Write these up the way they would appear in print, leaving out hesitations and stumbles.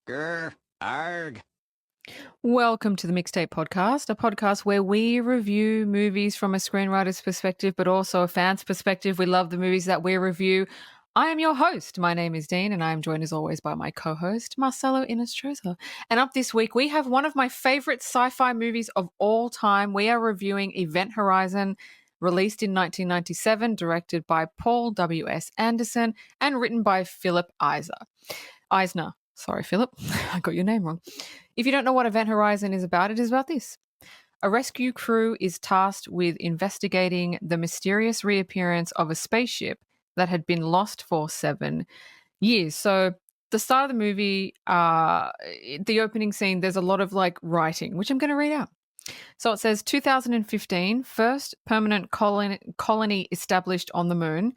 Grr, arg. Welcome to the Mixtape Podcast, a podcast where we review movies from a screenwriter's perspective, but also a fan's perspective. We love the movies that we review. I am your host. My name is Dean, and I am joined as always by my co-host, Marcelo Inestrosa. And up this week, we have one of my favorite sci-fi movies of all time. We are reviewing Event Horizon, released in 1997, directed by Paul W.S. Anderson, and written by Philip Eisner. Sorry, Philip. I got your name wrong. If you don't know what Event Horizon is about, it is about this. A rescue crew is tasked with investigating the mysterious reappearance of a spaceship that had been lost for 7 years. So, the start of the movie, the opening scene, there's a lot of writing, which I'm going to read out. So it says 2015, first permanent colony established on the moon.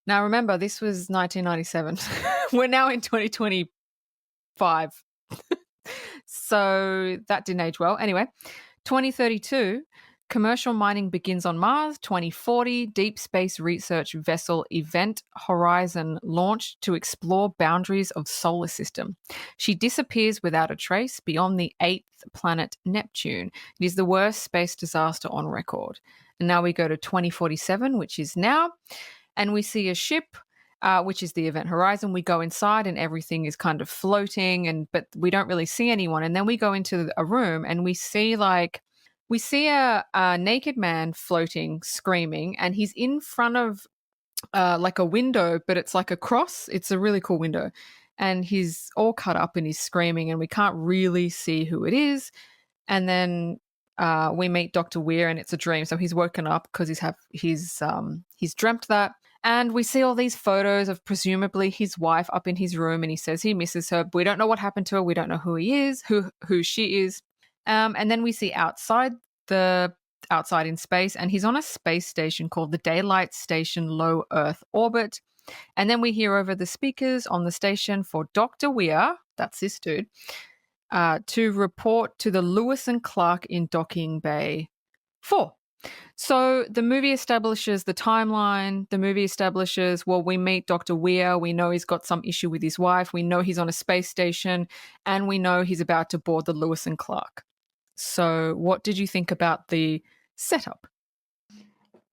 Now remember, this was 1997. We're now in 2025. So that didn't age well. Anyway, 2032, commercial mining begins on Mars. 2040, deep space research vessel Event Horizon launched to explore boundaries of solar system. She disappears without a trace beyond the 8th planet Neptune. It is the worst space disaster on record. And now we go to 2047, which is now, and we see a ship which is the Event Horizon. We go inside and everything is kind of floating, but we don't really see anyone. And then we go into a room and we see a naked man floating, screaming, and he's in front of a window, but it's like a cross. It's a really cool window. And he's all cut up and he's screaming, and we can't really see who it is. And then we meet Dr. Weir, and it's a dream. So he's woken up because he's dreamt that. And we see all these photos of presumably his wife up in his room, and he says he misses her. We don't know what happened to her. We don't know who he is, who she is. And then we see outside in space, and he's on a space station called the Daylight Station Low Earth Orbit. And then we hear over the speakers on the station for Dr. Weir, that's this dude, to report to the Lewis and Clark in Docking Bay 4. So the movie establishes the timeline. The movie establishes, we meet Dr. Weir. We know he's got some issue with his wife. We know he's on a space station, and we know he's about to board the Lewis and Clark. So what did you think about the setup?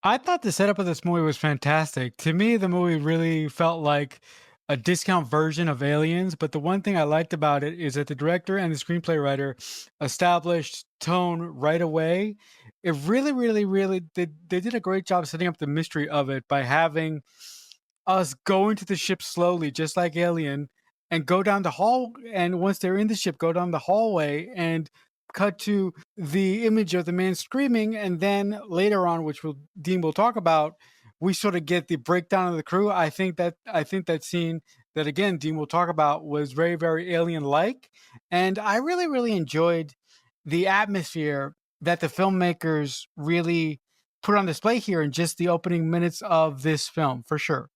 I thought the setup of this movie was fantastic. To me, the movie really felt like a discount version of Aliens, but the one thing I liked about it is that the director and the screenplay writer established tone right away. It really they did a great job setting up the mystery of it by having us go into the ship slowly, just like Alien, and go down the hall. And once they're in the ship, go down the hallway and cut to the image of the man screaming. And then later on, which Dean will talk about, we sort of get the breakdown of the crew. I think that scene that, again, Dean will talk about was very, very Alien-like. And I really enjoyed the atmosphere that the filmmakers really put on display here in just the opening minutes of this film, for sure.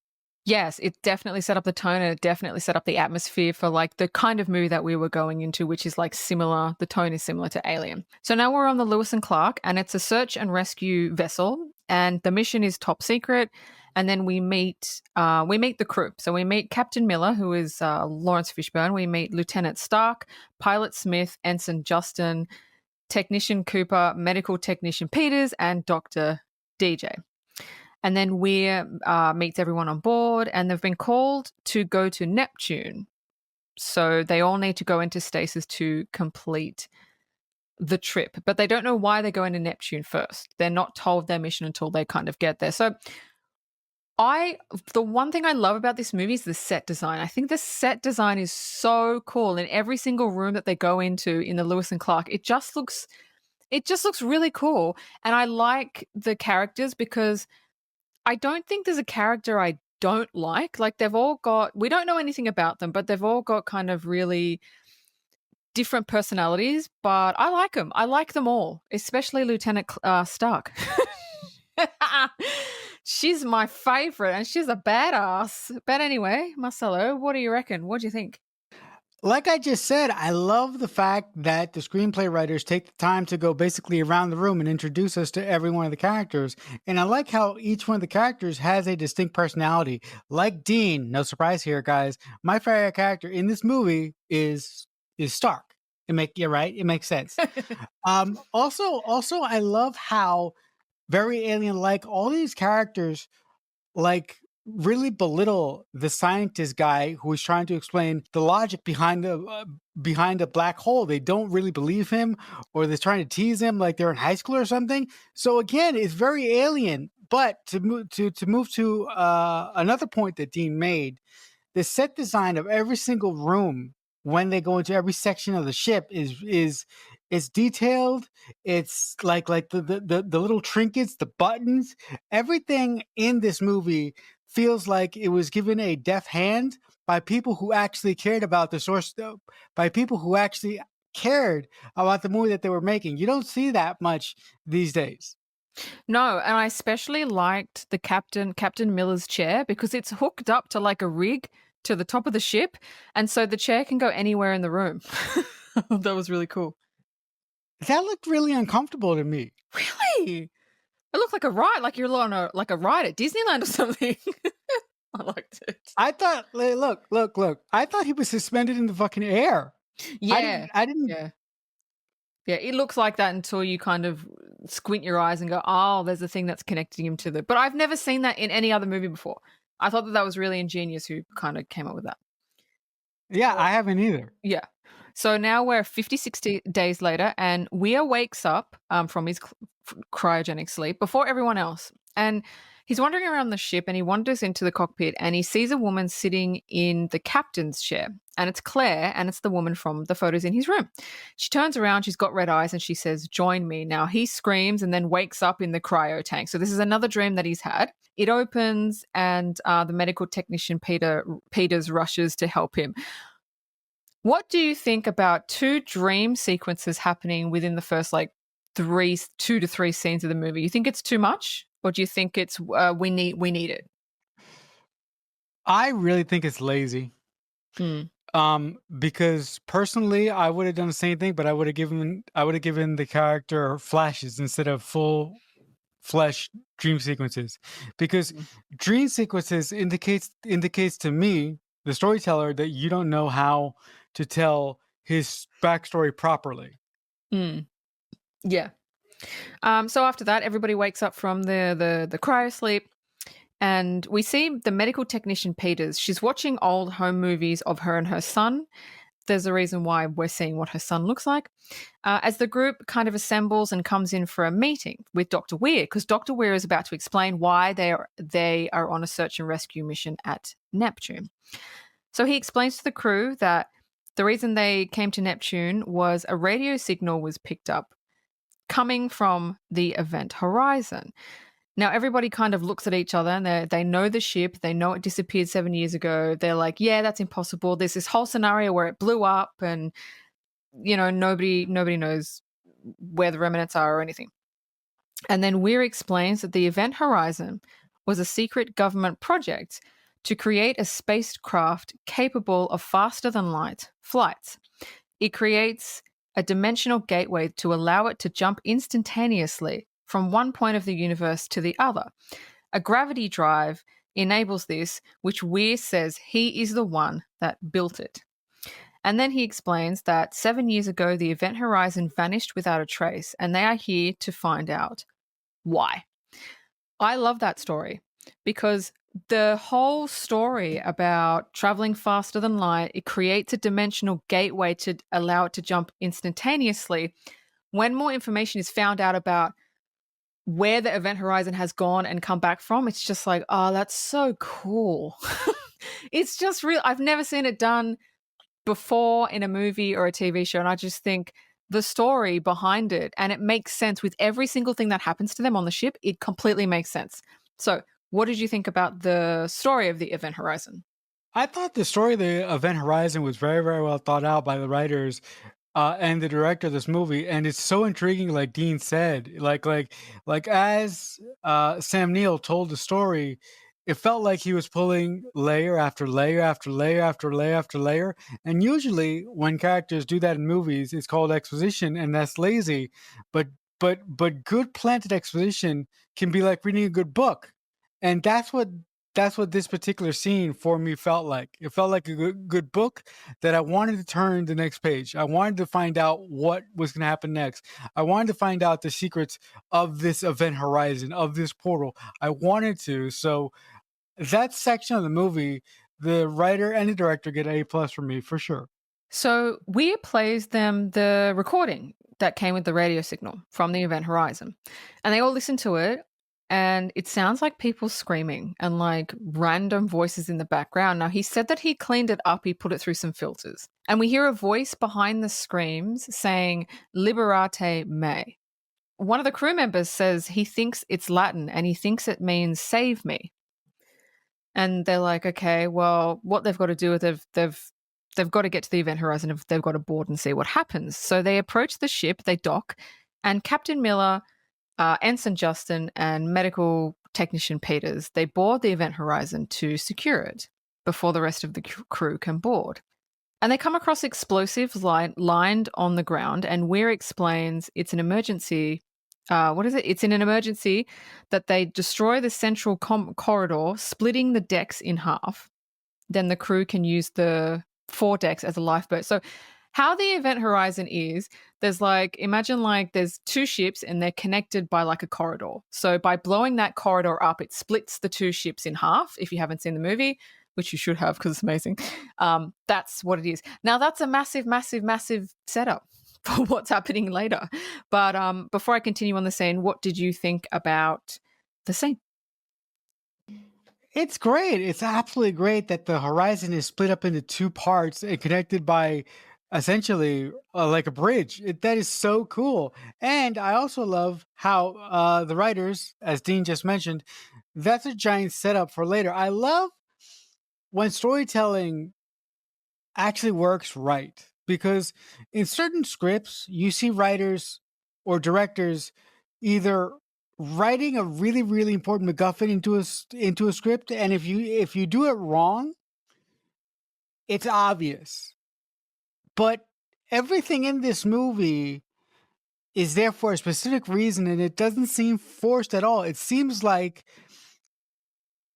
Yes, it definitely set up the tone, and it definitely set up the atmosphere for the kind of movie that we were going into, which is similar. The tone is similar to Alien. So now we're on the Lewis and Clark, and it's a search and rescue vessel, and the mission is top secret. And then we meet the crew. So we meet Captain Miller, who is Lawrence Fishburne. We meet Lieutenant Stark, Pilot Smith, Ensign Justin, Technician Cooper, Medical Technician Peters, and Dr. DJ. And then Weir meets everyone on board, and they've been called to go to Neptune. So they all need to go into stasis to complete the trip. But they don't know why they're going to Neptune first. They're not told their mission until they kind of get there. So the one thing I love about this movie is the set design. I think the set design is so cool. In every single room that they go into in the Lewis and Clark, it just looks really cool. And I like the characters because I don't think there's a character I don't like. They've all got, we don't know anything about them, but they've all got kind of really different personalities, but I like them. I like them all, especially Lieutenant Stark. She's my favorite, and she's a badass. But anyway, Marcelo, what do you reckon? What do you think? Like I just said, I love the fact that the screenplay writers take the time to go basically around the room and introduce us to every one of the characters. And I like how each one of the characters has a distinct personality. Like Dean, no surprise here, guys, my favorite character in this movie is is Stark. You're right. It makes sense. Also, I love how very alien-like all these characters like really belittle the scientist guy who is trying to explain the logic behind a black hole. They don't really believe him, or they're trying to tease him like they're in high school or something. So again, it's very alien. But to move to another point that Dean made, the set design of every single room when they go into every section of the ship is detailed. It's like the little trinkets, the buttons, everything in this movie feels like it was given a deft hand by people who actually cared about the source, by people who actually cared about the movie that they were making. You don't see that much these days. No, and I especially liked the Captain Miller's chair because it's hooked up to like a rig to the top of the ship, and so the chair can go anywhere in the room. That was really cool. That looked really uncomfortable to me. Really? It looked like a ride, like you're on a ride at Disneyland or something. I liked it. I thought, look. I thought he was suspended in the fucking air. Yeah. I didn't. Yeah. Yeah, it looks like that until you kind of squint your eyes and go, oh, there's a thing that's connecting him to the. But I've never seen that in any other movie before. I thought that was really ingenious who kind of came up with that. Yeah, I haven't either. Yeah. So now we're 56 days later, and Weir wakes up from his cryogenic sleep before everyone else. And he's wandering around the ship, and he wanders into the cockpit, and he sees a woman sitting in the captain's chair. And it's Claire, and it's the woman from the photos in his room. She turns around, she's got red eyes, and she says, "Join me." Now he screams and then wakes up in the cryo tank. So this is another dream that he's had. It opens, and the medical technician Peters rushes to help him. What do you think about two dream sequences happening within the first like 2 to 3 scenes of the movie? You think it's too much, or do you think it's we need it? I really think it's lazy. Because personally, I would have done the same thing, but I would have given the character flashes instead of full flesh dream sequences, because dream sequences indicates to me, the storyteller, that you don't know how to tell his backstory properly. Yeah. So after that, everybody wakes up from the cryo sleep, and we see the medical technician Peters. She's watching old home movies of her and her son. There's a reason why we're seeing what her son looks like. As the group kind of assembles and comes in for a meeting with Dr. Weir, because Dr. Weir is about to explain why they are on a search and rescue mission at Neptune. So he explains to the crew that the reason they came to Neptune was a radio signal was picked up coming from the event horizon. Now, everybody kind of looks at each other, and they know the ship. They know it disappeared 7 years ago. They're like, yeah, that's impossible. There's this whole scenario where it blew up, and, you know, nobody knows where the remnants are or anything. And then Weir explains that the event horizon was a secret government project to create a spacecraft capable of faster than light flights. It creates a dimensional gateway to allow it to jump instantaneously from one point of the universe to the other. A gravity drive enables this, which Weir says he is the one that built it. And then he explains that 7 years ago, the event horizon vanished without a trace, and they are here to find out why. I love that story because the whole story about traveling faster than light, it creates a dimensional gateway to allow it to jump instantaneously. When more information is found out about where the event horizon has gone and come back from, it's just like, oh, that's so cool. It's just real. I've never seen it done before in a movie or a TV show, and I just think the story behind it, and it makes sense with every single thing that happens to them on the ship. It completely makes sense. So what did you think about the story of the event horizon? I thought the story of the event horizon was very, very well thought out by the writers and the director of this movie, and it's so intriguing. Like Dean said, like as Sam Neill told the story, it felt like he was pulling layer after layer after layer after layer after layer. And usually, when characters do that in movies, it's called exposition, and that's lazy. But good planted exposition can be like reading a good book, and that's what that's what this particular scene for me felt like. It felt like a good book that I wanted to turn the next page. I wanted to find out what was going to happen next. I wanted to find out the secrets of this event horizon, of this portal. I wanted to. So that section of the movie, the writer and the director get A+ for me for sure. So Weir plays them the recording that came with the radio signal from the event horizon. And they all listen to it, and it sounds like people screaming and like random voices in the background. Now, he said that he cleaned it up, he put it through some filters. And we hear a voice behind the screams saying, Liberate me. One of the crew members says he thinks it's Latin and he thinks it means save me. And they're like, okay, well, what they've got to do is they've got to get to the event horizon. They've got to board and see what happens. So they approach the ship, they dock, and Captain Miller, Ensign Justin, and medical technician Peters, they board the event horizon to secure it before the rest of the crew can board. And they come across explosives lined on the ground, and Weir explains it's an emergency. What is it? It's in an emergency that they destroy the central corridor, splitting the decks in half. Then the crew can use the foredecks as a lifeboat. So how the event horizon is, there's like, imagine like there's two ships and they're connected by like a corridor. So by blowing that corridor up, it splits the two ships in half. If you haven't seen the movie, which you should have because it's amazing, that's what it is. Now that's a massive, massive, massive setup for what's happening later. But before I continue on the scene, what did you think about the scene? It's great. It's absolutely great that the horizon is split up into two parts and connected by essentially like a bridge. That is so cool. And I also love how the writers, as Dean just mentioned, that's a giant setup for later. I love when storytelling actually works right, because in certain scripts, you see writers or directors either writing a really really important MacGuffin into a script, and if you do it wrong, it's obvious. But everything in this movie is there for a specific reason, and it doesn't seem forced at all. It seems like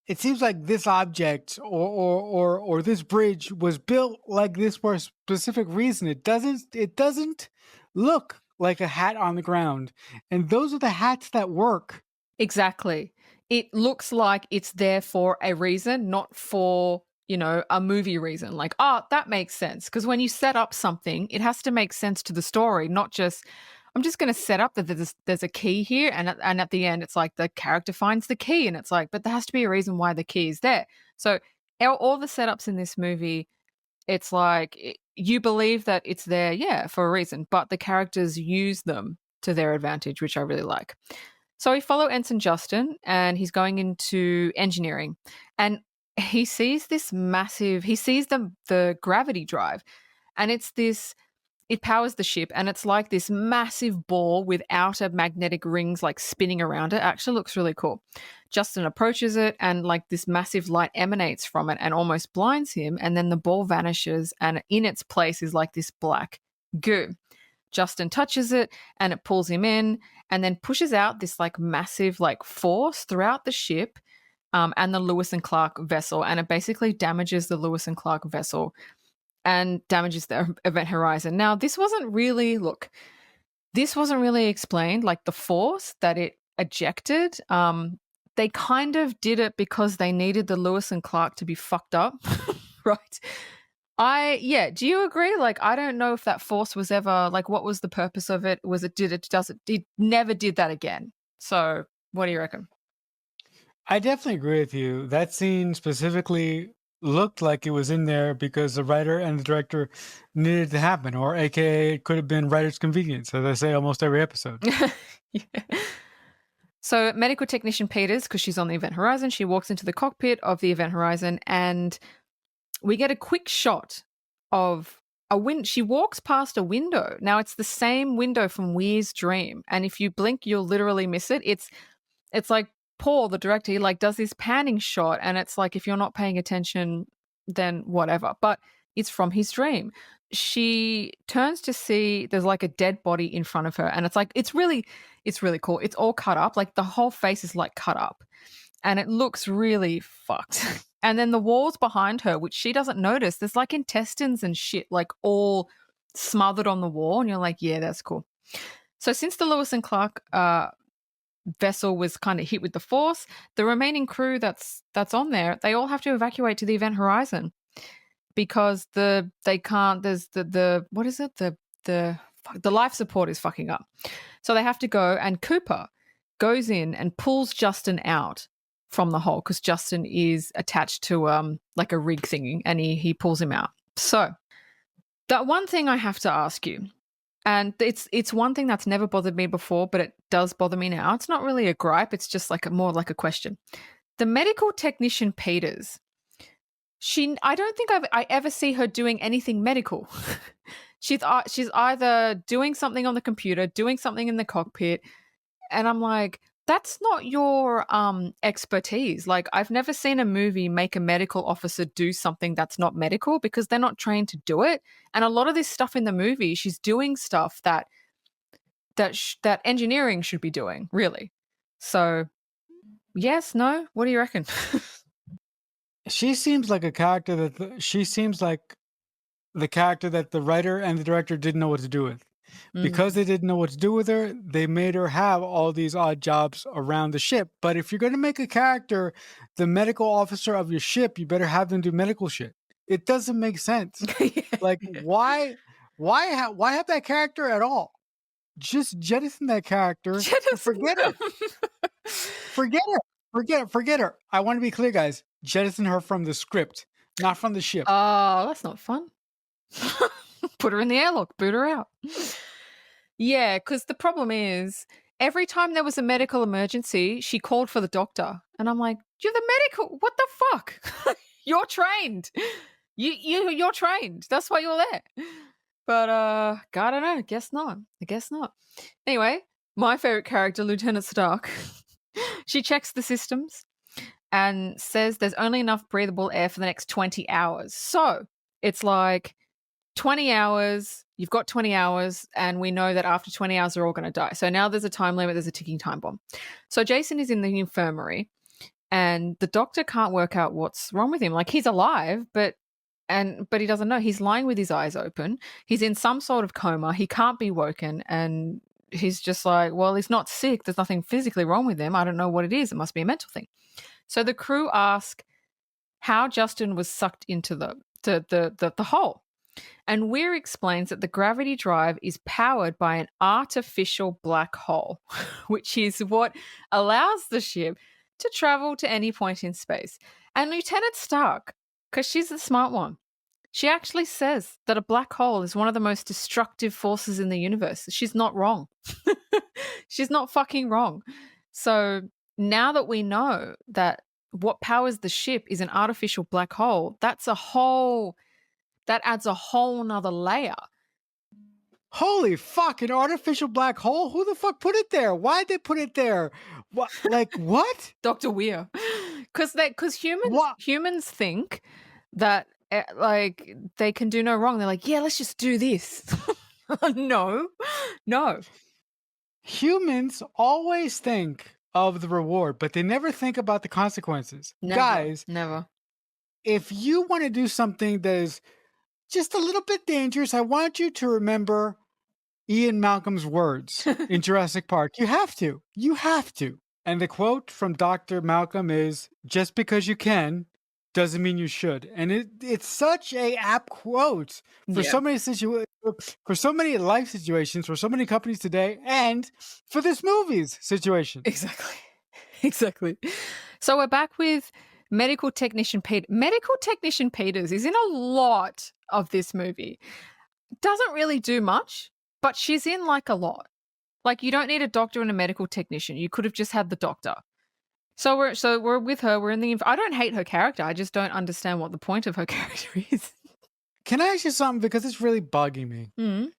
this object or this bridge was built like this for a specific reason. It doesn't look like a hat on the ground, and those are the hats that work. Exactly. It looks like it's there for a reason, not for, a movie reason. Like, oh, that makes sense. Because when you set up something, it has to make sense to the story, not just, I'm just going to set up that there's a key here. And at the end, it's like the character finds the key. And it's like, but there has to be a reason why the key is there. So all the setups in this movie, it's like you believe that it's there, yeah, for a reason. But the characters use them to their advantage, which I really like. So we follow Ensign Justin, and he's going into engineering, and he sees the gravity drive, and it powers the ship, and it's like this massive ball with outer magnetic rings like spinning around it. Actually looks really cool. Justin approaches it, and like this massive light emanates from it and almost blinds him, and then the ball vanishes, and in its place is like this black goo. Justin touches it and it pulls him in and then pushes out this like massive like force throughout the ship and the Lewis and Clark vessel. And it basically damages the Lewis and Clark vessel and damages the event horizon. Now, this wasn't really explained, like the force that it ejected. They kind of did it because they needed the Lewis and Clark to be fucked up, right? Do you agree? Like, I don't know if that force was ever like, what was the purpose of it? It never did that again. So what do you reckon? I definitely agree with you. That scene specifically looked like it was in there because the writer and the director needed to happen, or AKA it could have been writer's convenience, as I say almost every episode. Yeah. So medical technician Peters, because she's on the event horizon, she walks into the cockpit of the event horizon, and we get a quick shot of a wind. She walks past a window. Now it's the same window from Weir's dream, and if you blink, you'll literally miss it. It's like Paul, the director, he like does this panning shot, and it's like if you're not paying attention, then whatever. But it's from his dream. She turns to see there's like a dead body in front of her, and it's like it's really cool. It's all cut up, like the whole face is like cut up. and it looks really fucked. And then the walls behind her, which she doesn't notice, there's like intestines and shit, like all smothered on the wall. And you're like, yeah, that's cool. So since the Lewis and Clark vessel was kind of hit with the force, the remaining crew that's on there, they all have to evacuate to the event horizon because they can't. There's the what is it the life support is fucking up, so they have to go. And Cooper goes in and pulls Justin out from the hole because Justin is attached to like a rig thingy, and he pulls him out. So that one thing I have to ask you. And it's one thing that's never bothered me before, but it does bother me now. It's not really a gripe. It's just like more like a question. The medical technician Peters, I don't think I ever see her doing anything medical. she's either doing something on the computer, doing something in the cockpit, and I'm like, that's not your expertise. Like, I've never seen a movie make a medical officer do something that's not medical because they're not trained to do it. And a lot of this stuff in the movie, she's doing stuff that engineering should be doing, really. So, yes, no, what do you reckon? She seems like a character she seems like the character that the writer and the director didn't know what to do with. Because they didn't know what to do with her, they made her have all these odd jobs around the ship. But if you're going to make a character the medical officer of your ship, you better have them do medical shit. It doesn't make sense. Like, why have that character at all? Just jettison that character. Forget her. Forget her. I want to be clear, guys. Jettison her from the script, not from the ship. Oh, that's not fun. Put her in the airlock, boot her out. Yeah, because the problem is every time there was a medical emergency, she called for the doctor. And I'm like, you're the medical. What the fuck? You're trained. You're trained. That's why you're there. But I don't know. Guess not. I guess not. Anyway, my favorite character, Lieutenant Stark. She checks the systems and says there's only enough breathable air for the next 20 hours. So it's like 20 hours, you've got 20 hours, and we know that after 20 hours, they're all going to die. So now there's a time limit, there's a ticking time bomb. So Jason is in the infirmary, and the doctor can't work out what's wrong with him. Like, he's alive, but he doesn't know. He's lying with his eyes open. He's in some sort of coma. He can't be woken, and he's just like, well, he's not sick. There's nothing physically wrong with him. I don't know what it is. It must be a mental thing. So the crew ask how Justin was sucked into the hole. And Weir explains that the gravity drive is powered by an artificial black hole, which is what allows the ship to travel to any point in space. And Lieutenant Stark, because she's the smart one, she actually says that a black hole is one of the most destructive forces in the universe. She's not wrong. She's not fucking wrong. So now that we know that what powers the ship is an artificial black hole, that adds a whole nother layer. Holy fuck, an artificial black hole? Who the fuck put it there? Why'd they put it there? What? Like, what? Dr. Weir. Because humans think that like they can do no wrong. They're like, yeah, let's just do this. No. Humans always think of the reward, but they never think about the consequences. Guys, never. If you want to do something that is just a little bit dangerous, I want you to remember Ian Malcolm's words in Jurassic Park. You have to. And the quote from Dr. Malcolm is, just because you can doesn't mean you should. And it's such a apt quote for so many for so many life situations, for so many companies today, and for this movie's situation. Exactly. So we're back with Medical Technician Peters. Medical Technician Peters is in a lot of this movie. Doesn't really do much, but she's in like a lot. Like, you don't need a doctor and a medical technician. You could have just had the doctor. So we're with her. We're in the. I don't hate her character. I just don't understand what the point of her character is. Can I ask you something? Because it's really bugging me. Mm-hmm.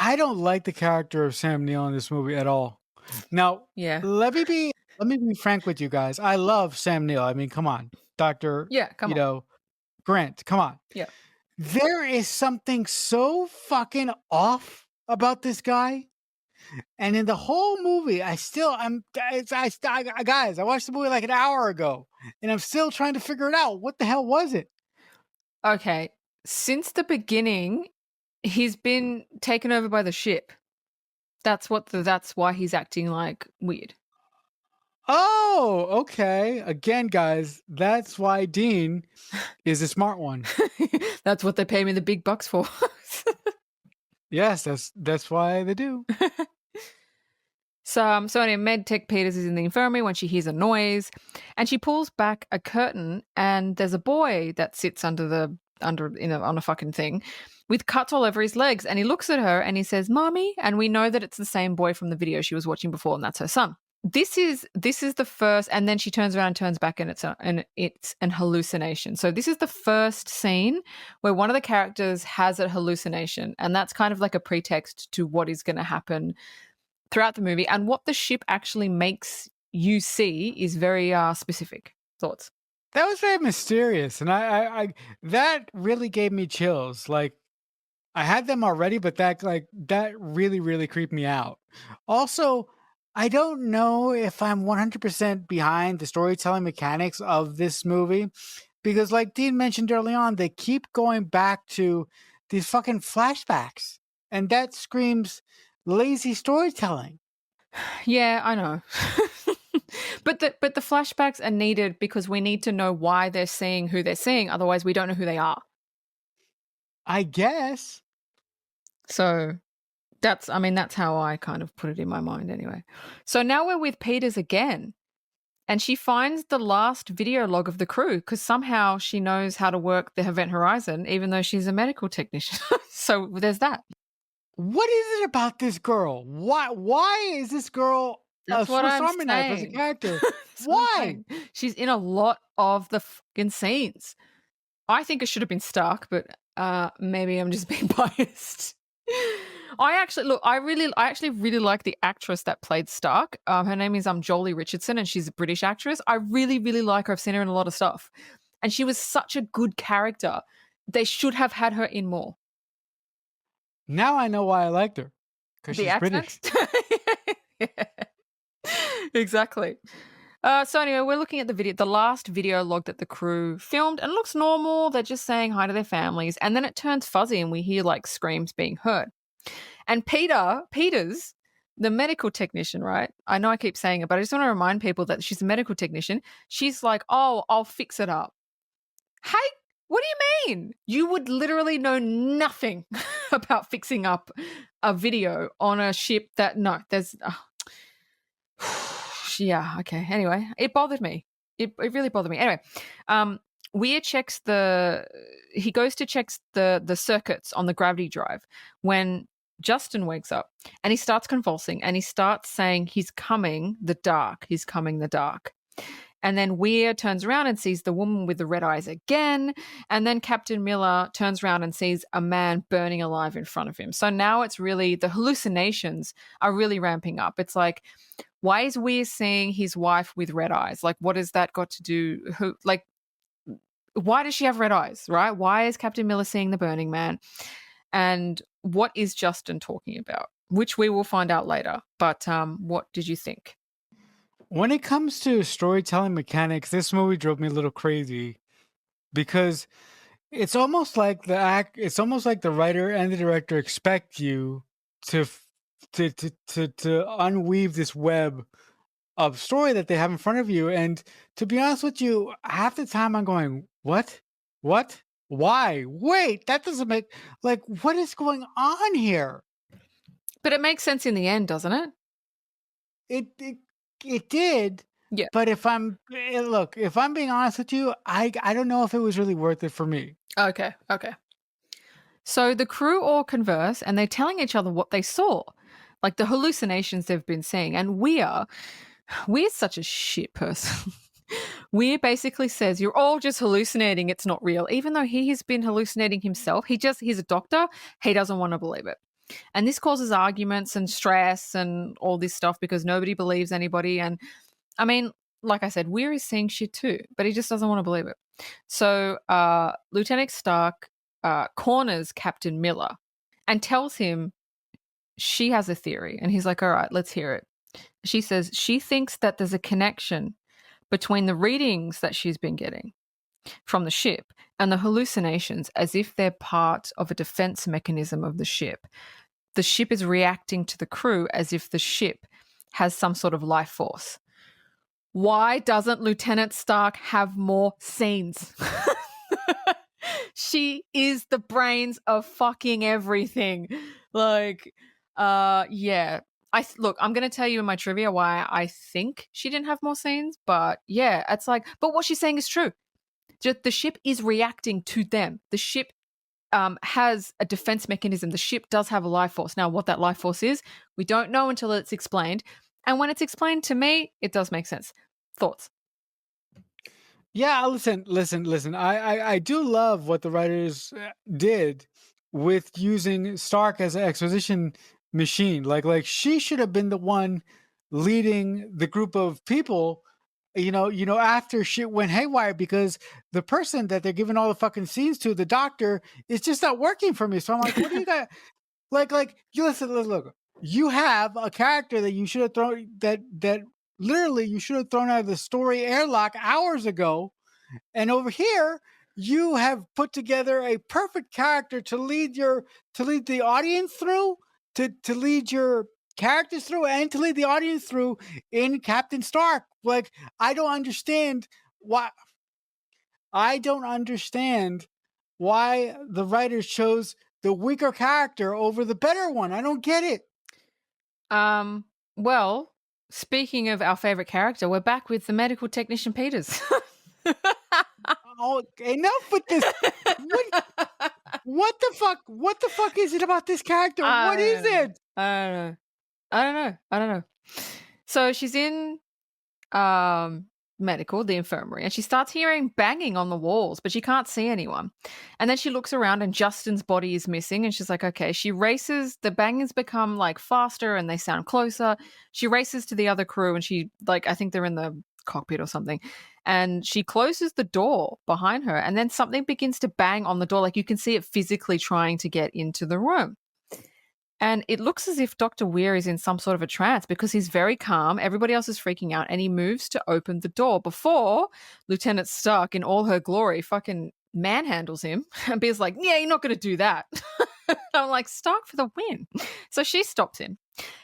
I don't like the character of Sam Neill in this movie at all. Now, let me be frank with you guys. I love Sam Neill. I mean, come on, Doctor. Yeah, come on. Grant. Come on. Yeah. There is something so fucking off about this guy. And in the whole movie, guys, I watched the movie like an hour ago, and I'm still trying to figure it out. What the hell was it? Okay. Since the beginning, he's been taken over by the ship. That's why he's acting like weird. Oh, okay. Again, guys, that's why Dean is a smart one. That's what they pay me the big bucks for. Yes, that's why they do. So anyway, MedTech Peters is in the infirmary when she hears a noise, and she pulls back a curtain, and there's a boy that sits on a fucking thing, with cuts all over his legs, and he looks at her and he says, "Mommy," and we know that it's the same boy from the video she was watching before, and that's her son. This is the first, and then she turns around and turns back, and it's an hallucination. So this is the first scene where one of the characters has a hallucination, and that's kind of like a pretext to what is going to happen throughout the movie, and what the ship actually makes you see is very specific. Thoughts? That was very mysterious, and I that really gave me chills. Like I had them already, but that really really creeped me out. Also, I don't know if I'm 100% behind the storytelling mechanics of this movie because, like Dean mentioned early on, they keep going back to these fucking flashbacks, and that screams lazy storytelling. Yeah, I know. But the flashbacks are needed because we need to know why they're seeing who they're seeing. Otherwise, we don't know who they are. I guess. So that's how I kind of put it in my mind anyway. So now we're with Peters again. And she finds the last video log of the crew because somehow she knows how to work the Event Horizon, even though she's a medical technician. So there's that. What is it about this girl? Why is this girl a That's what Swiss I'm Army knife as a saying. character? That's what I'm Why? saying. She's in a lot of the fucking scenes. I think it should have been Stark, but maybe I'm just being biased. I actually really like the actress that played Stark. Her name is Jolie Richardson, and she's a British actress. I really, really like her. I've seen her in a lot of stuff, and she was such a good character. They should have had her in more. Now I know why I liked her. Because The she's accent, British. yeah. Exactly. So anyway, we're looking at the last video log that the crew filmed, and it looks normal. They're just saying hi to their families, and then it turns fuzzy, and we hear like screams being heard. And Peters, the medical technician, right? I know I keep saying it, but I just want to remind people that she's a medical technician. She's like, "Oh, I'll fix it up." Hey, what do you mean? You would literally know nothing about fixing up a video on a ship that no, there's. Yeah, okay. Anyway, it bothered me. It really bothered me. Anyway, Weir checks he goes to check the circuits on the gravity drive when Justin wakes up and he starts convulsing and he starts saying he's coming the dark. He's coming the dark. And then Weir turns around and sees the woman with the red eyes again. And then Captain Miller turns around and sees a man burning alive in front of him. So now it's really the hallucinations are really ramping up. It's like, why is Weir seeing his wife with red eyes? Like, what has that got to do? Why does she have red eyes, right? Why is Captain Miller seeing the burning man? And what is Justin talking about? Which we will find out later. But what did you think? When it comes to storytelling mechanics, this movie drove me a little crazy because it's almost like the writer and the director expect you to unweave this web of story that they have in front of you. And to be honest with you, half the time I'm going, what? Why? Wait, that doesn't make what is going on here? But it makes sense in the end, doesn't it? It did. Yeah. But if I'm being honest with you, I don't know if it was really worth it for me. Okay. So the crew all converse and they're telling each other what they saw, like the hallucinations they've been seeing. And Weir's such a shit person. Weir basically says, "You're all just hallucinating. It's not real." Even though he has been hallucinating himself, he's a doctor. He doesn't want to believe it. And this causes arguments and stress and all this stuff because nobody believes anybody. And I mean, like I said, Weir is seeing shit too, but he just doesn't want to believe it. So Lieutenant Stark corners Captain Miller and tells him she has a theory. And he's like, all right, let's hear it. She says she thinks that there's a connection between the readings that she's been getting from the ship and the hallucinations, as if they're part of a defense mechanism of the ship. The ship is reacting to the crew as if the ship has some sort of life force. Why doesn't Lieutenant Stark have more scenes? She is the brains of fucking everything. Like, yeah. Look, I'm gonna tell you in my trivia why I think she didn't have more scenes, but yeah, it's like, but what she's saying is true. Just the ship is reacting to them. The ship has a defense mechanism. The ship does have a life force. Now, what that life force is, we don't know until it's explained. And when it's explained to me, it does make sense. Thoughts? Yeah, listen. I do love what the writers did with using Stark as an exposition machine. Like she should have been the one leading the group of people. After shit went haywire, because the person that they're giving all the fucking scenes to, the doctor, is just not working for me. So I'm like, what do you got? Like you listen, look. You have a character that you should have thrown that literally you should have thrown out of the story airlock hours ago. And over here, you have put together a perfect character to lead the audience through, to lead your characters through, and to lead the audience through in Captain Stark. Like, I don't understand why the writers chose the weaker character over the better one. I don't get it. Well, speaking of our favorite character, we're back with the medical technician Peters. Oh, enough with this. What the fuck? What the fuck is it about this character? What is it? I don't know. So she's in medical, the infirmary, and she starts hearing banging on the walls, but she can't see anyone. And then she looks around and Justin's body is missing, and she's like, okay. She races, the bangings become like faster and they sound closer. She races to the other crew and she, like, I think they're in the cockpit or something, and she closes the door behind her, and then something begins to bang on the door, like you can see it physically trying to get into the room. And it looks as if Dr. Weir is in some sort of a trance because he's very calm. Everybody else is freaking out, and he moves to open the door before Lieutenant Stark, in all her glory, fucking manhandles him. And Beer's like, yeah, you're not going to do that. I'm like, Stark for the win. So she stops him.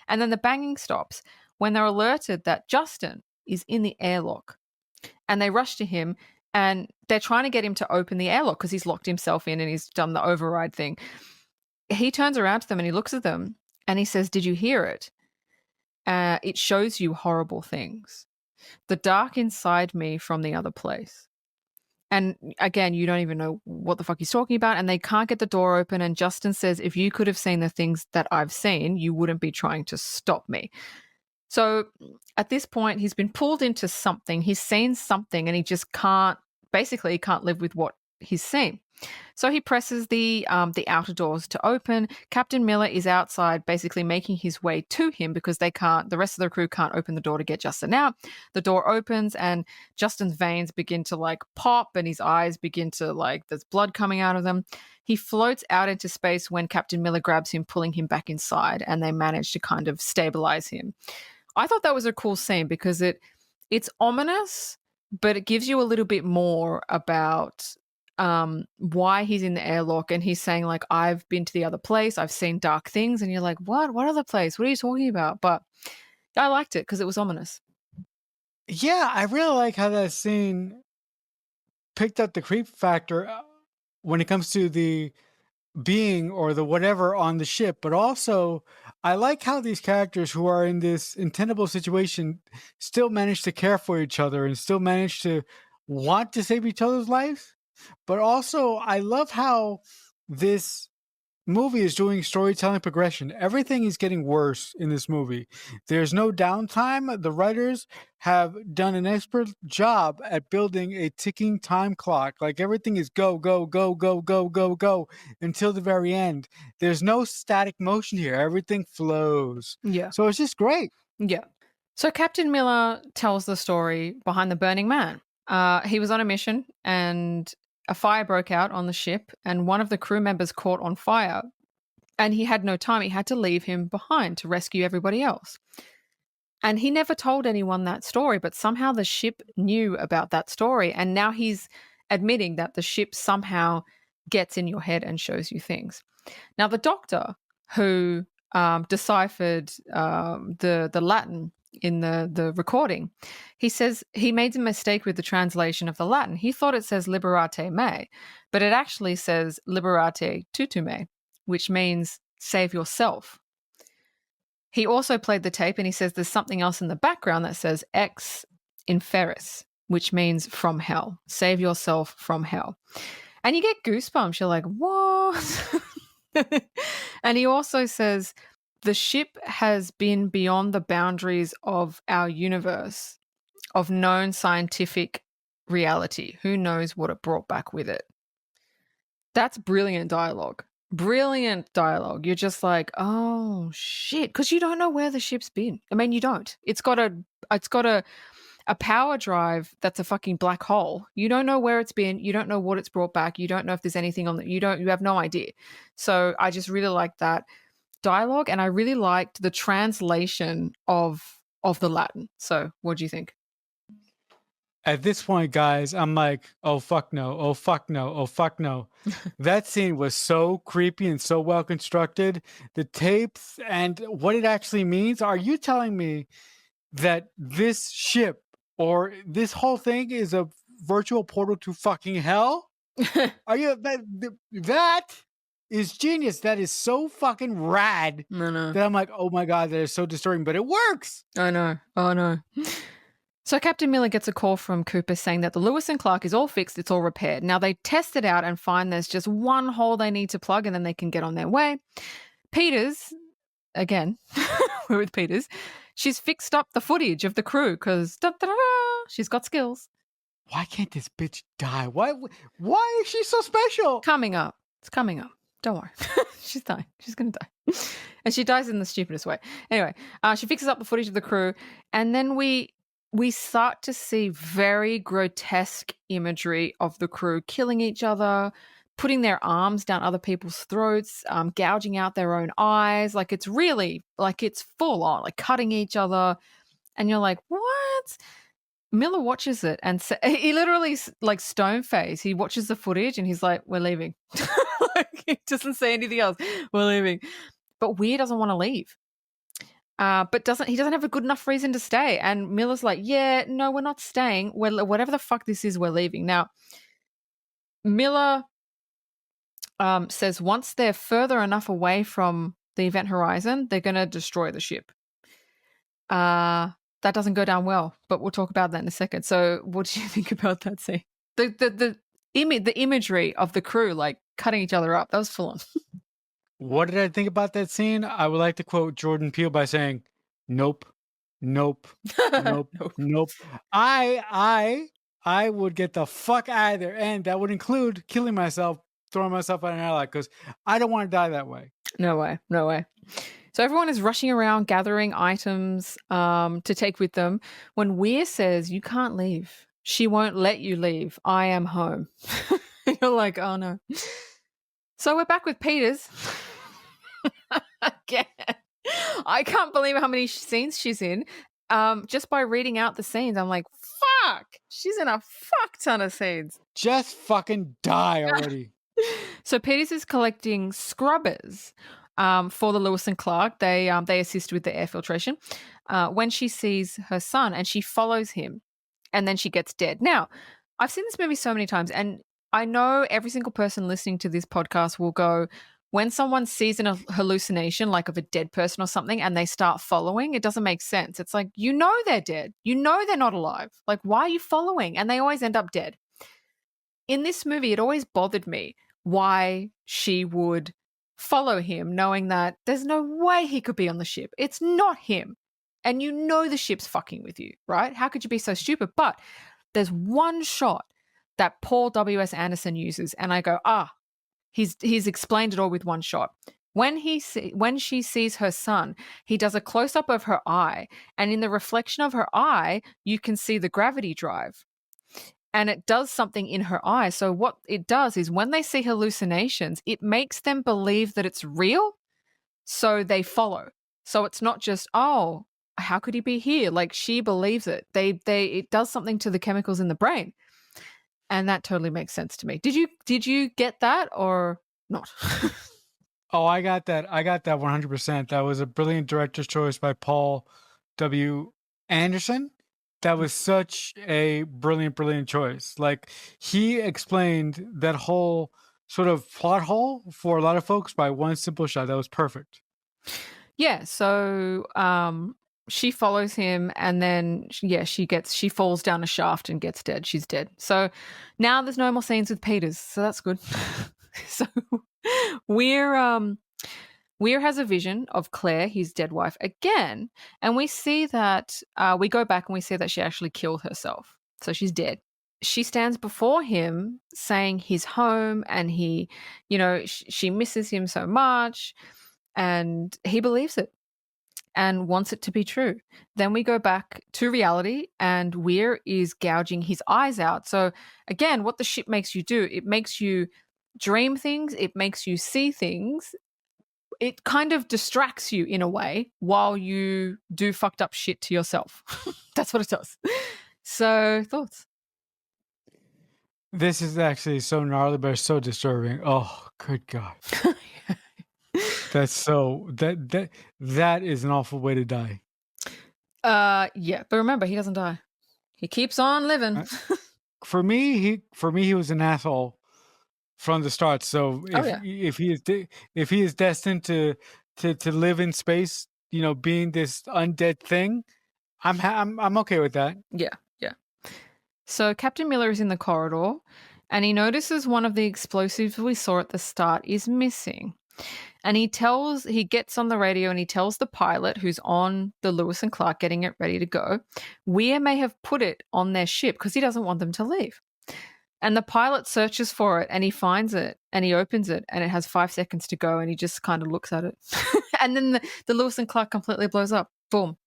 And then the banging stops when they're alerted that Justin is in the airlock. And they rush to him, and they're trying to get him to open the airlock because he's locked himself in and he's done the override thing. He turns around to them and he looks at them and he says, did you hear it? It shows you horrible things. The dark inside me from the other place. And again, you don't even know what the fuck he's talking about, and they can't get the door open. And Justin says, if you could have seen the things that I've seen, you wouldn't be trying to stop me. So at this point, he's been pulled into something. He's seen something and he just can't live with what he's seen. So he presses the outer doors to open. Captain Miller is outside, basically making his way to him because the rest of the crew can't open the door to get Justin out. The door opens and Justin's veins begin to like pop and his eyes begin to there's blood coming out of them. He floats out into space when Captain Miller grabs him, pulling him back inside, and they manage to kind of stabilize him. I thought that was a cool scene because it's ominous, but it gives you a little bit more about why he's in the airlock, and he's saying like, I've been to the other place, I've seen dark things, and you're like, what other place, what are you talking about? But I liked it because it was ominous. Yeah, I really like how that scene picked up the creep factor when it comes to the being or the whatever on the ship, but also I like how these characters who are in this untenable situation still manage to care for each other and still manage to want to save each other's lives. But also, I love how this movie is doing storytelling progression. Everything is getting worse in this movie. There's no downtime. The writers have done an expert job at building a ticking time clock. Like everything is go, go, go, go, go, go, go until the very end. There's no static motion here. Everything flows. Yeah. So it's just great. Yeah. So Captain Miller tells the story behind the Burning Man. He was on a mission and a fire broke out on the ship, and one of the crew members caught on fire And he had no time. He had to leave him behind to rescue everybody else. And he never told anyone that story, but somehow the ship knew about that story. And now he's admitting that the ship somehow gets in your head and shows you things. Now, the doctor who deciphered the Latin in the recording, he says he made a mistake with the translation of the Latin. He thought it says liberate me, but it actually says liberate tutume, which means save yourself. He also played the tape and he says there's something else in the background that says ex inferis, which means from hell. Save yourself from hell. And you get goosebumps. You're like, what? And he also says the ship has been beyond the boundaries of our universe, of known scientific reality. Who knows what it brought back with it? That's brilliant dialogue. Brilliant dialogue. You're just like, oh shit, because you don't know where the ship's been. I mean, you don't. It's got a power drive that's a fucking black hole. You don't know where it's been. You don't know what it's brought back. You don't know if there's anything on that. You have no idea. So I just really like that dialogue, and I really liked the translation of the Latin. So what do you think? At this point, guys, I'm like, oh, fuck no. Oh, fuck no. Oh, fuck no. That scene was so creepy and so well constructed. The tapes and what it actually means. Are you telling me that this ship or this whole thing is a virtual portal to fucking hell? Are you that is genius. That is so fucking rad that I'm like, oh my God, that is so disturbing, but it works. I know. Oh no. So Captain Miller gets a call from Cooper saying that the Lewis and Clark is all fixed, it's all repaired. Now they test it out and find there's just one hole they need to plug and then they can get on their way. Peters, again, we're with Peters, she's fixed up the footage of the crew because she's got skills. Why can't this bitch die? Why is she so special? Coming up. It's coming up. Don't worry. She's dying. She's going to die. And she dies in the stupidest way. Anyway, she fixes up the footage of the crew and then we start to see very grotesque imagery of the crew killing each other, putting their arms down other people's throats, gouging out their own eyes. Like it's really, like it's full on, like cutting each other. And you're like, what? Miller watches it and he literally like stone face. He watches the footage and he's like, we're leaving. Like, he doesn't say anything else. We're leaving. But Weir doesn't want to leave. But he doesn't have a good enough reason to stay. And Miller's like, yeah, no, we're not staying. Whatever the fuck this is, we're leaving. Now, Miller says once they're further enough away from the event horizon, they're going to destroy the ship. That doesn't go down well, but we'll talk about that in a second. So what do you think about that scene? The imagery of the crew, like cutting each other up, that was full on. What did I think about that scene? I would like to quote Jordan Peele by saying, nope, nope, nope, nope. I would get the fuck out of there. And that would include killing myself, throwing myself out an airlock, because I don't want to die that way. No way. No way. So everyone is rushing around gathering items to take with them when Weir says, you can't leave. She won't let you leave. I am home. You're like, oh no. So we're back with Peters. Again. I can't believe how many scenes she's in. Just by reading out the scenes, I'm like, fuck. She's in a fuck ton of scenes. Just fucking die already. So Peters is collecting scrubbers for the Lewis and Clark. They assist with the air filtration. When she sees her son and she follows him and then she gets dead. Now, I've seen this movie so many times and I know every single person listening to this podcast will go, when someone sees a hallucination like of a dead person or something and they start following, it doesn't make sense. It's like, you know they're dead. You know they're not alive. Like, why are you following? And they always end up dead. In this movie, it always bothered me why she would follow him knowing that there's no way he could be on the ship. It's not him. And you know the ship's fucking with you, right? How could you be so stupid? But there's one shot that Paul W.S. Anderson uses, and I go, he's explained it all with one shot. When she sees her son, he does a close-up of her eye, and in the reflection of her eye, you can see the gravity drive. And it does something in her eye. So what it does is when they see hallucinations, it makes them believe that it's real. So they follow. So it's not just, oh, how could he be here? Like she believes it. It does something to the chemicals in the brain. And that totally makes sense to me. Did you get that or not? Oh, I got that. I got that 100%. That was a brilliant director's choice by Paul W. Anderson. That was such a brilliant choice. Like he explained that whole sort of plot hole for a lot of folks by one simple shot. That was perfect. Yeah, so she follows him and then she falls down a shaft and gets dead. She's dead. So now there's no more scenes with Peters, so that's good. So we're Weir has a vision of Claire, his dead wife, again, and we see that we go back and we see that she actually killed herself. So she's dead. She stands before him saying he's home and she misses him so much, and he believes it and wants it to be true. Then we go back to reality and Weir is gouging his eyes out. So again, what the ship makes you do, it makes you dream things, it makes you see things. It kind of distracts you in a way while you do fucked up shit to yourself. That's what it does. So, thoughts? This is actually so gnarly, but it's so disturbing. Oh, good God. That's so that is an awful way to die. Yeah, but remember, he doesn't die. He keeps on living. For me, he was an asshole from the start. So if he is destined to live in space, being this undead thing, I'm okay with that. Yeah. So Captain Miller is in the corridor and he notices one of the explosives we saw at the start is missing. And he gets on the radio and he tells the pilot who's on the Lewis and Clark getting it ready to go, Weir may have put it on their ship because he doesn't want them to leave. And the pilot searches for it and he finds it and he opens it and it has 5 seconds to go and he just kind of looks at it. And then the Lewis and Clark completely blows up. Boom.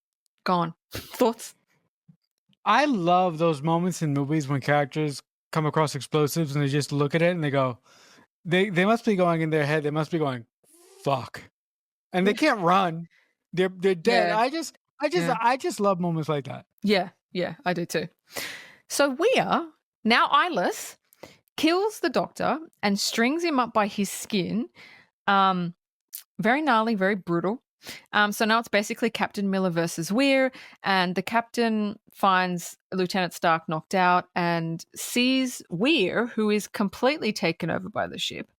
Gone. Thoughts? I love those moments in movies when characters come across explosives and they just look at it and they go, they must be going in their head, they must be going, fuck. And they can't run. They're dead. Yeah. I just love moments like that. Yeah, I do too. So Weir, now eyeless, kills the doctor and strings him up by his skin. Very gnarly, very brutal. So now it's basically Captain Miller versus Weir, and the captain finds Lieutenant Stark knocked out and sees Weir, who is completely taken over by the ship.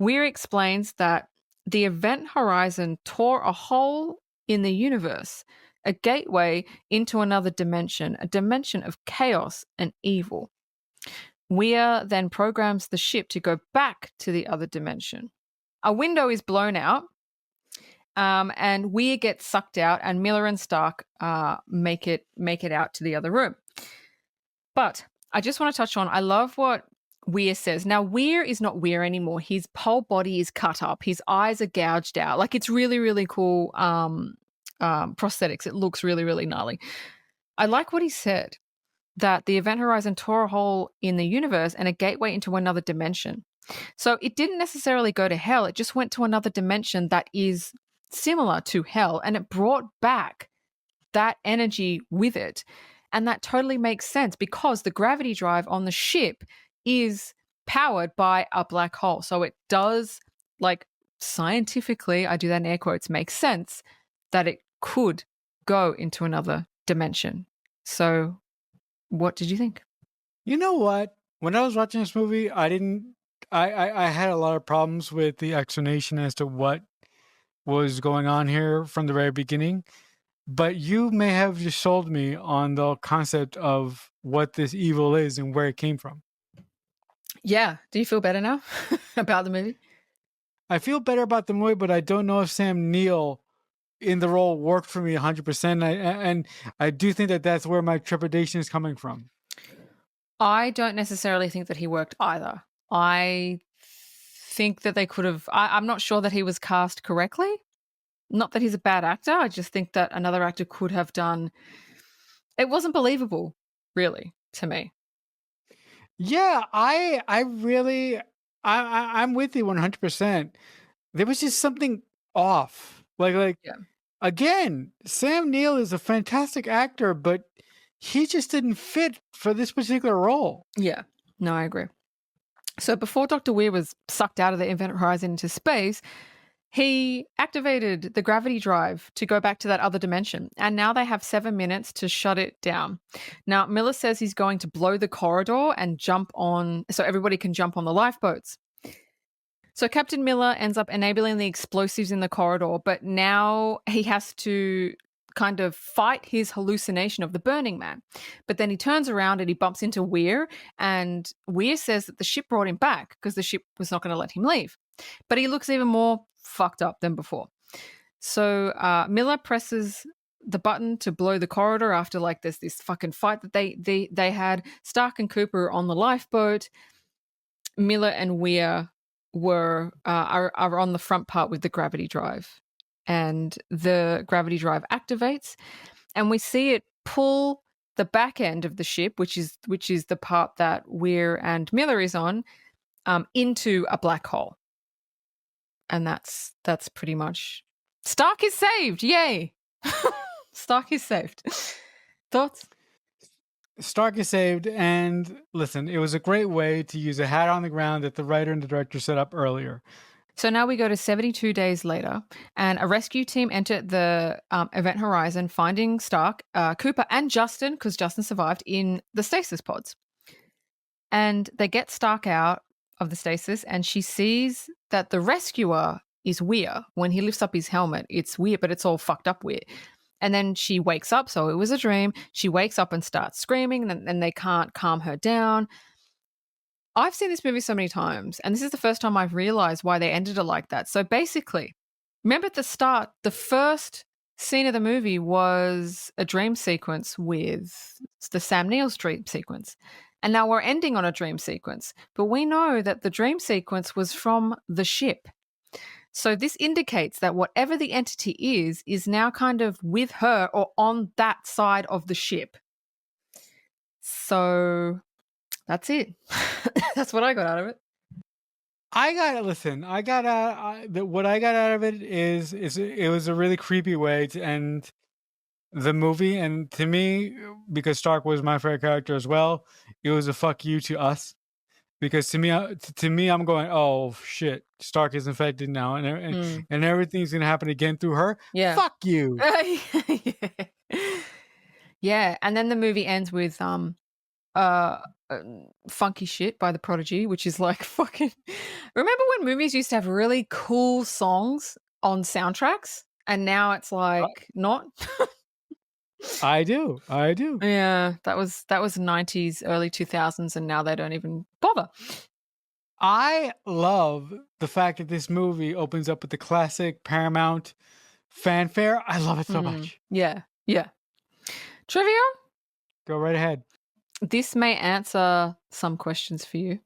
Weir explains that the event horizon tore a hole in the universe, a gateway into another dimension, a dimension of chaos and evil. Weir then programs the ship to go back to the other dimension. A window is blown out, and Weir gets sucked out, and Miller and Stark make it out to the other room. But I just want to touch on, I love what Weir says. Now, Weir is not Weir anymore. His whole body is cut up. His eyes are gouged out. Like, it's really, really cool prosthetics. It looks really, really gnarly. I like what he said, that the event horizon tore a hole in the universe and a gateway into another dimension. So it didn't necessarily go to hell. It just went to another dimension that is similar to hell, and it brought back that energy with it. And that totally makes sense because the gravity drive on the ship is powered by a black hole. So it does, like, scientifically, I do that in air quotes, make sense that it could go into another dimension. So what did you think? You know what? When I was watching this movie, I had a lot of problems with the explanation as to what was going on here from the very beginning. But you may have just sold me on the concept of what this evil is and where it came from. Yeah. Do you feel better now about the movie? I feel better about the movie, but I don't know if Sam Neill in the role worked for me 100%. And I do think that that's where my trepidation is coming from. I don't necessarily think that he worked either. I think that they could have, I'm not sure that he was cast correctly. Not that he's a bad actor. I just think that another actor could have done, it wasn't believable, really, to me. Yeah, I'm with you 100%. There was just something off. Like Yeah. again, Sam Neill is a fantastic actor, but he just didn't fit for this particular role. Yeah. No, I agree. So before Dr. Weir was sucked out of the Event Horizon into space, he activated the gravity drive to go back to that other dimension. And now they have 7 minutes to shut it down. Now, Miller says he's going to blow the corridor and jump on, so everybody can jump on the lifeboats. So Captain Miller ends up enabling the explosives in the corridor, but now he has to kind of fight his hallucination of the Burning Man. But then he turns around and he bumps into Weir, and Weir says that the ship brought him back because the ship was not going to let him leave. But he looks even more fucked up than before. So Miller presses the button to blow the corridor after like there's this fucking fight that they had. Stark and Cooper are on the lifeboat. Miller and Weir are on the front part with the gravity drive, and the gravity drive activates, and we see it pull the back end of the ship, which is the part that Weir and Miller is on, into a black hole, and that's pretty much Stark is saved. Yay! Stark is saved. Thoughts? Stark is saved, and listen, it was a great way to use a hat on the ground that the writer and the director set up earlier. So now we go to 72 days later, and a rescue team enter the Event Horizon, finding Stark, Cooper, and Justin, because Justin survived, in the stasis pods. And they get Stark out of the stasis, and she sees that the rescuer is Weir. When he lifts up his helmet, it's Weir, but it's all fucked up Weir. And then she wakes up, so it was a dream. She wakes up and starts screaming, and they can't calm her down. I've seen this movie so many times, and this is the first time I've realized why they ended it like that. So basically, remember at the start, the first scene of the movie was a dream sequence with the Sam Neill's dream sequence. And now we're ending on a dream sequence. But we know that the dream sequence was from the ship. So this indicates that whatever the entity is now kind of with her or on that side of the ship. So that's it. That's what I got out of it. What I got out of it is it was a really creepy way to end the movie, and to me, because Stark was my favorite character as well, it was a fuck you to us. Because to me, I'm going, oh shit, Stark is infected now, and everything's gonna happen again through her. Yeah. Fuck you. Yeah, and then the movie ends with Funky Shit by The Prodigy, which is like fucking. Remember when movies used to have really cool songs on soundtracks, and now it's like not. I do. Yeah, that was 90s, early 2000s, and now they don't even bother. I love the fact that this movie opens up with the classic Paramount fanfare. I love it so much. Yeah. Trivia? Go right ahead. This may answer some questions for you.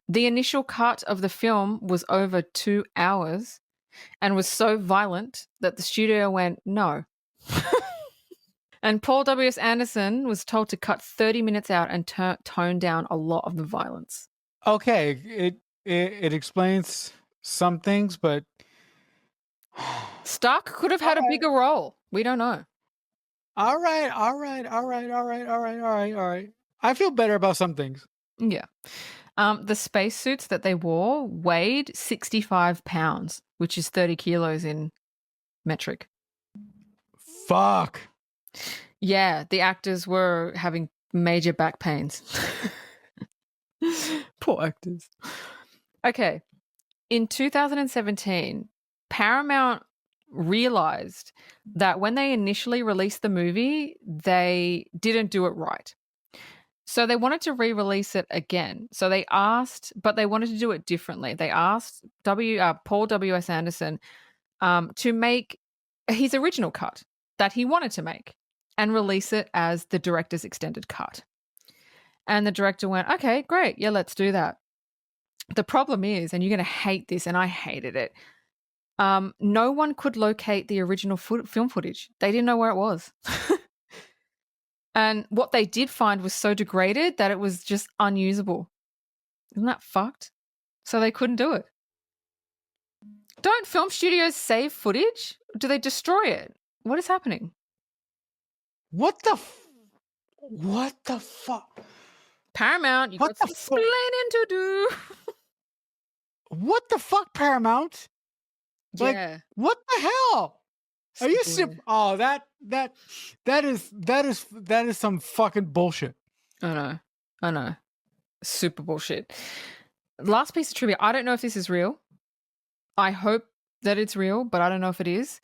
The initial cut of the film was over 2 hours and was so violent that the studio went, no. And Paul W.S. Anderson was told to cut 30 minutes out and tone down a lot of the violence. Okay, it explains some things, but Stark could have had a bigger role. We don't know. All right. I feel better about some things. Yeah. The spacesuits that they wore weighed 65 pounds, which is 30 kilos in metric. Fuck. Yeah, the actors were having major back pains. Poor actors. Okay. In 2017, Paramount realized that when they initially released the movie, they didn't do it right. So they wanted to re-release it again. So they asked, but they wanted to do it differently. They asked Paul W.S. Anderson to make his original cut that he wanted to make and release it as the director's extended cut. And the director went, okay, great. Yeah, let's do that. The problem is, and you're going to hate this, and I hated it, no one could locate the original film footage. They didn't know where it was. And what they did find was so degraded that it was just unusable. Isn't that fucked? So they couldn't do it. Don't film studios save footage? Do they destroy it? What is happening? What the fuck? Paramount, you What got the some fuck? explaining to do. What the fuck, Paramount? Like, Yeah. what the hell? Are you Super weird. Oh, that is some fucking bullshit. I know. Super bullshit. Last piece of trivia. I don't know if this is real. I hope that it's real, but I don't know if it is.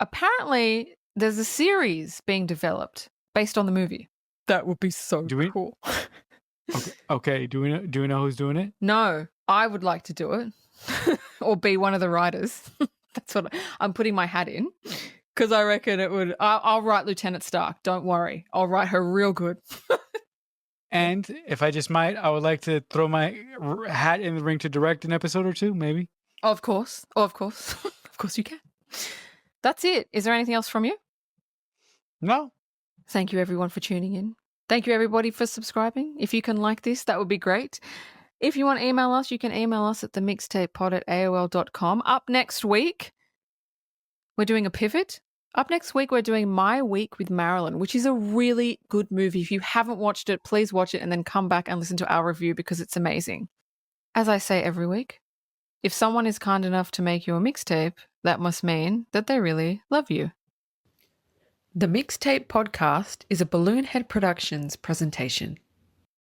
Apparently, there's a series being developed based on the movie. That would be so Do we? cool. Okay. Do we know who's doing it? No, I would like to do it or be one of the writers. That's what I'm putting my hat in because I reckon it would. I'll write Lieutenant Stark. Don't worry. I'll write her real good. And if I just might, I would like to throw my hat in the ring to direct an episode or two, maybe. Of course. Of course. Of course you can. That's it. Is there anything else from you? No. Thank you, everyone, for tuning in. Thank you, everybody, for subscribing. If you can like this, that would be great. If you want to email us, you can email us at themixtapepod@aol.com. Up next week, we're doing a pivot. Up next week, we're doing My Week with Marilyn, which is a really good movie. If you haven't watched it, please watch it and then come back and listen to our review because it's amazing. As I say every week, if someone is kind enough to make you a mixtape, that must mean that they really love you. The Mixtape Podcast is a Balloonhead Productions presentation.